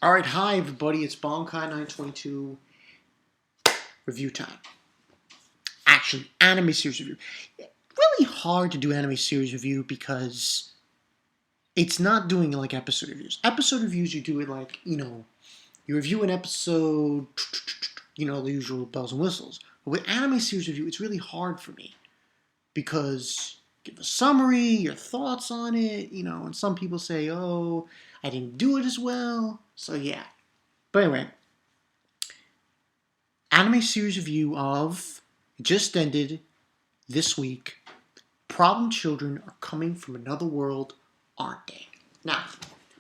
Alright, hi everybody, it's Bonkai922 review time. Actually, anime series review. Really hard to do anime series review because it's not doing like episode reviews. Episode reviews, you do it like, you review an episode, the usual bells and whistles. But with anime series review, it's really hard for me because give a summary, your thoughts on it, and some people say, oh, I didn't do it as well. So yeah. But anyway, anime series review of just ended this week. Problem children are coming from another world, aren't they? Now,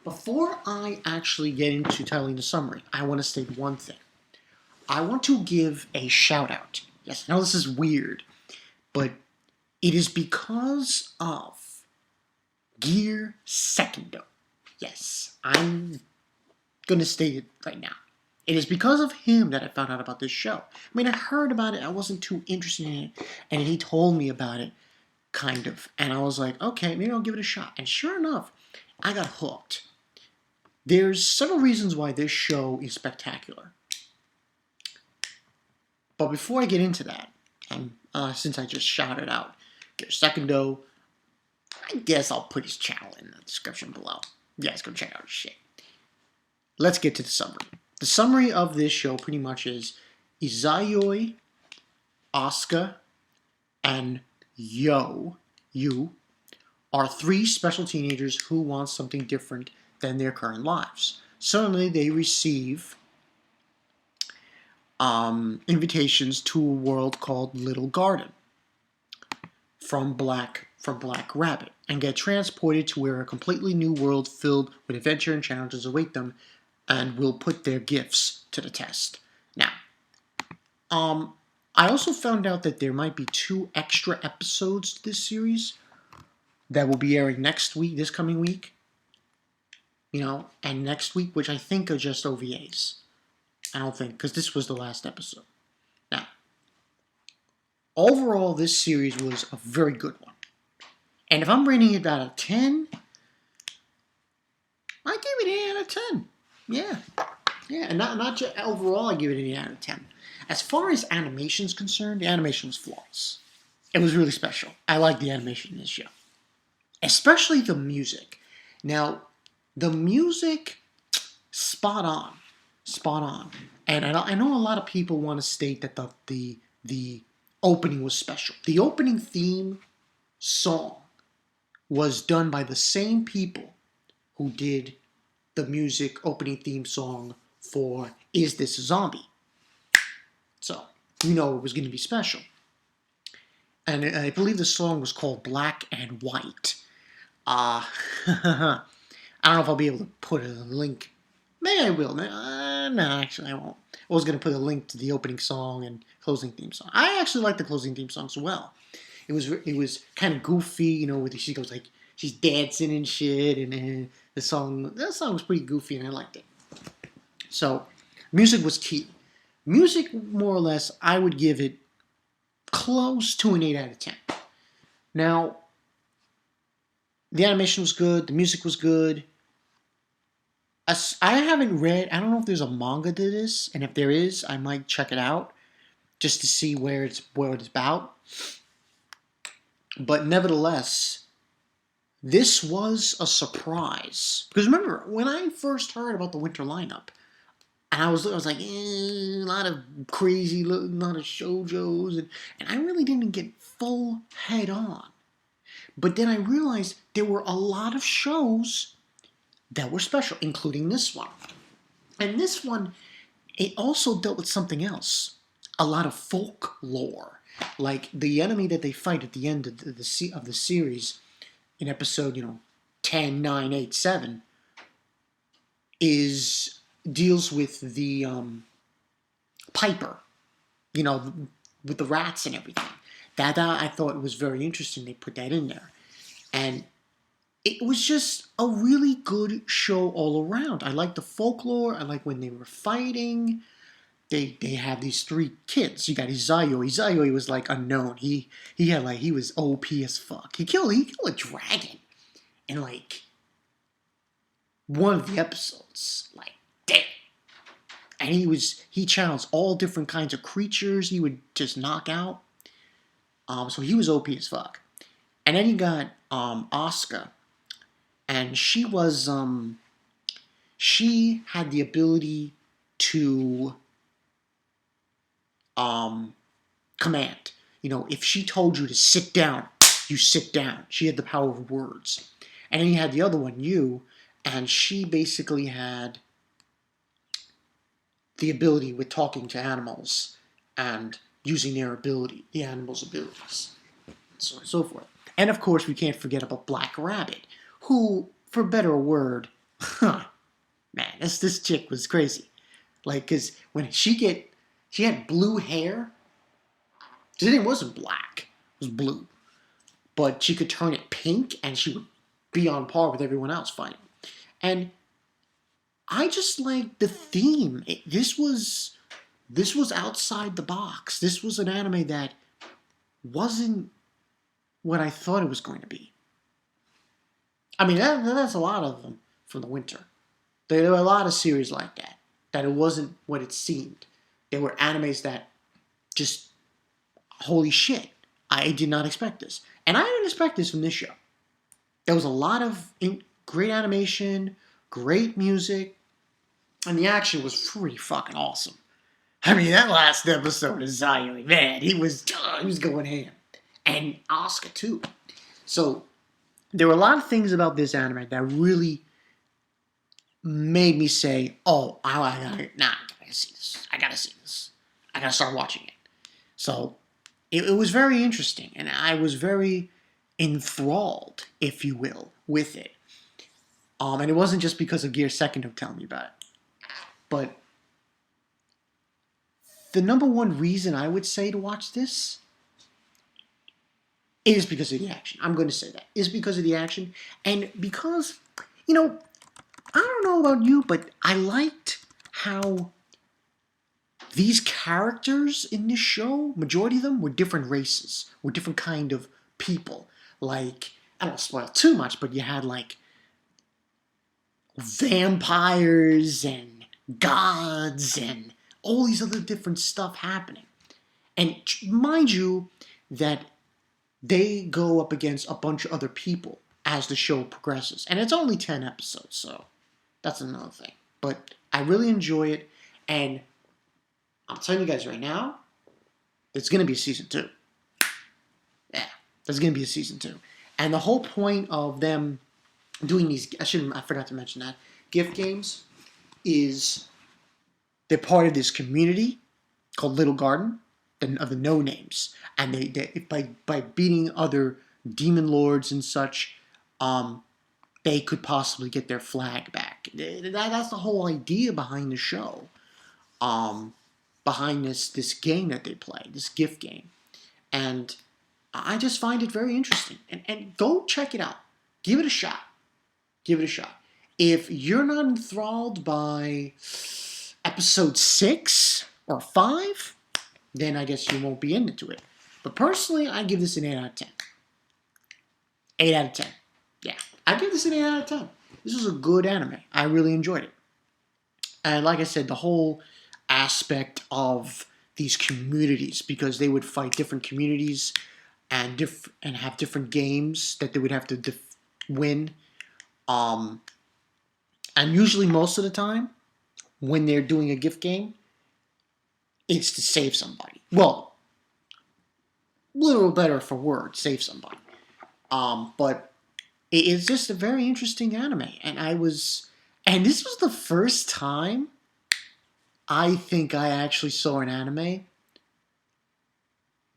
before I actually get into telling the summary, I want to state one thing. I want to give a shout out. Yes, I know this is weird, but it is because of Gear Secondo. Yes, I'm going to state it right now. It is because of him that I found out about this show. I mean, I heard about it. I wasn't too interested in it. And he told me about it, kind of. And I was like, okay, maybe I'll give it a shot. And sure enough, I got hooked. There's several reasons why this show is spectacular. But before I get into that, and since I just shouted out Gear Secondo, I guess I'll put his channel in the description below. You guys go check out his shit. Let's get to the summary. The summary of this show pretty much is Izayoi, Asuka, and Yu are three special teenagers who want something different than their current lives. Suddenly, they receive invitations to a world called Little Garden from Black Rabbit and get transported to where a completely new world filled with adventure and challenges await them, and will put their gifts to the test. Now, I also found out that there might be 2 extra episodes to this series that will be airing next week, this coming week. And next week, which I think are just OVAs. I don't think, because this was the last episode. Now, overall, this series was a very good one. And if I'm rating it out of 10, I give it an 8 out of 10. Yeah, and not just overall, I give it an 8 out of 10. As far as animation is concerned, the animation was flawless. It was really special. I like the animation in this show. Especially the music. Now, the music, spot on. And I know a lot of people want to state that the opening was special. The opening theme song was done by the same people who did the music opening theme song for Is This a Zombie? So, it was going to be special. And I believe the song was called Black and White. I don't know if I'll be able to put a link. Maybe I will. No, actually I won't. I was going to put a link to the opening song and closing theme song. I actually like the closing theme song as well. It was kind of goofy, with she goes like, she's dancing and shit, and that song was pretty goofy, and I liked it. So, music was key. Music, more or less, I would give it close to an 8 out of 10. Now, the animation was good, the music was good. I haven't read, I don't know if there's a manga to this, and if there is, I might check it out just to see what it's about. But nevertheless, this was a surprise. Because remember, when I first heard about the winter lineup, and I was like, a lot of crazy, a lot of shoujos, and I really didn't get full head on. But then I realized there were a lot of shows that were special, including this one. And this one, it also dealt with something else. A lot of folklore. Like the enemy that they fight at the end of the series in episode, 10, 9, 8, 7 deals with the Piper, with the rats and everything. That I thought was very interesting. They put that in there. And it was just a really good show all around. I liked the folklore. I liked when they were fighting. They have these 3 kids. You got Izayoi. Izayoi was like unknown. He was OP as fuck. He killed a dragon in like one of the episodes. Like, damn. and he challenged all different kinds of creatures he would just knock out. So he was OP as fuck. And then you got Asuka, and she had the ability to command. You know, if she told you to sit down, you sit down. She had the power of words. And then you had the other one, you, and she basically had the ability with talking to animals and using their ability, the animals' abilities, so on and so forth. And of course, we can't forget about Black Rabbit, who, for better or word, man, this chick was crazy. Like, cause when she had blue hair. Her name wasn't black; it was blue. But she could turn it pink, and she would be on par with everyone else fighting. And I just liked the theme. This was outside the box. This was an anime that wasn't what I thought it was going to be. I mean, that's a lot of them from the winter. There were a lot of series like that. That it wasn't what it seemed. There were animes that just, holy shit, I did not expect this. And I didn't expect this from this show. There was a lot of great animation, great music, and the action was pretty fucking awesome. I mean, that last episode of Zayoi, man, he was going ham. And Asuka, too. So, there were a lot of things about this anime that really made me say, oh, I gotta see this. I gotta see this. I gotta start watching it. So, it was very interesting, and I was very enthralled, if you will, with it. And it wasn't just because of Gear Second telling me about it. But the number one reason I would say to watch this is because of the action. I'm going to say that. Is because of the action. And because, you know, I don't know about you, but I liked how these characters in this show, majority of them, were different races, were different kind of people. Like, I don't want to spoil too much, but you had, like, vampires and gods and all these other different stuff happening. And mind you that they go up against a bunch of other people as the show progresses. And it's only 10 episodes, so that's another thing. But I really enjoy it, and I'm telling you guys right now, there's going to be a season 2. Yeah, there's going to be a season 2. And the whole point of them doing these, I forgot to mention that, gift games, is they're part of this community called Little Garden of the No Names, and they by beating other demon lords and such, they could possibly get their flag back. That's the whole idea behind the show, behind this game that they play, this gift game, and I just find it very interesting. And go check it out. Give it a shot. Give it a shot. If you're not enthralled by episode 6 or 5, then I guess you won't be into it. But personally, I give this an 8 out of 10. 8 out of 10. Yeah, I give this an 8 out of 10. This was a good anime. I really enjoyed it. And like I said, the whole aspect of these communities, because they would fight different communities and have different games that they would have to win. And usually most of the time, when they're doing a gift game, it's to save somebody. Well, a little better for word, save somebody. But it's just a very interesting anime. And this was the first time I think I actually saw an anime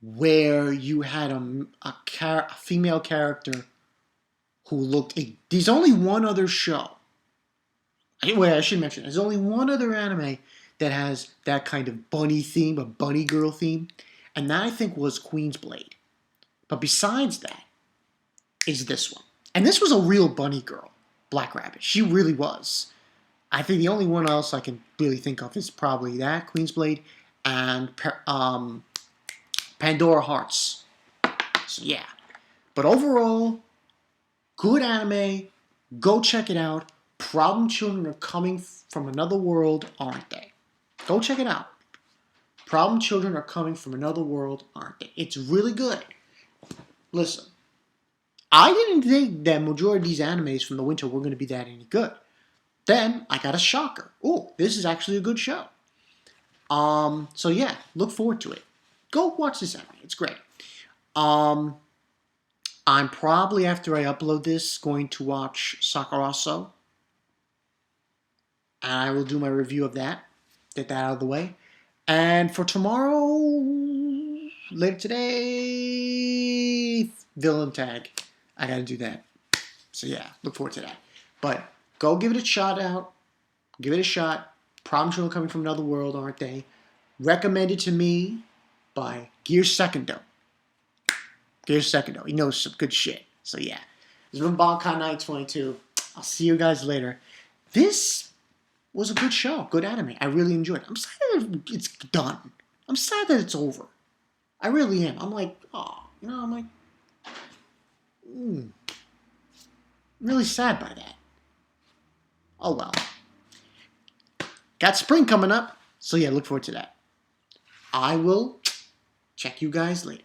where you had a female character who looked... There's only one other show. Wait, I should mention, there's only one other anime that has that kind of bunny theme, a bunny girl theme, and that I think was Queen's Blade. But besides that, is this one. And this was a real bunny girl, Black Rabbit. She really was. I think the only one else I can really think of is probably that, Queen's Blade, and Pandora Hearts. So yeah. But overall, good anime. Go check it out. Problem children are coming from another world, aren't they? Go check it out. Problem children are coming from another world, aren't they? It's really good. Listen, I didn't think that majority of these animes from the winter were going to be that any good. Then I got a shocker. Oh, this is actually a good show. So yeah, look forward to it. Go watch this anime. It's great. I'm probably, after I upload this, going to watch Sakuraso. And I will do my review of that. Get that out of the way. And for tomorrow, later today, Villain Tag. I gotta do that. So yeah, look forward to that. But go give it a shot out. Give it a shot. Problem children coming from another world, aren't they? Recommended to me by Gear Secondo. Gear Secondo. He knows some good shit. So yeah. This has been Bonkai Night 22. I'll see you guys later. This was a good show. Good anime. I really enjoyed it. I'm sad that it's done. I'm sad that it's over. I really am. I'm like, oh, I'm like, I'm really sad by that. Oh well. Got spring coming up. So yeah, look forward to that. I will check you guys later.